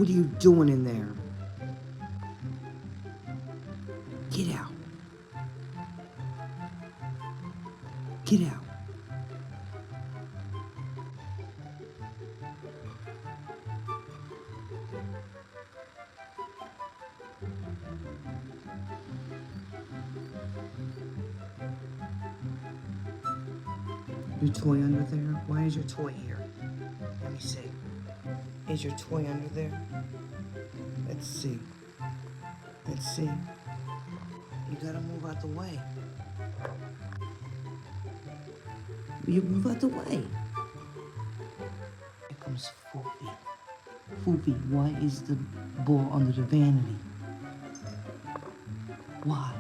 What are you doing in there? Get out. Get out. Your toy under there? Why is your toy here? Let me see. Is your toy under there? Let's see. Let's see. You gotta move out the way. You move out the way. Here comes Foopy. Foopy, why is the ball under the vanity? Why?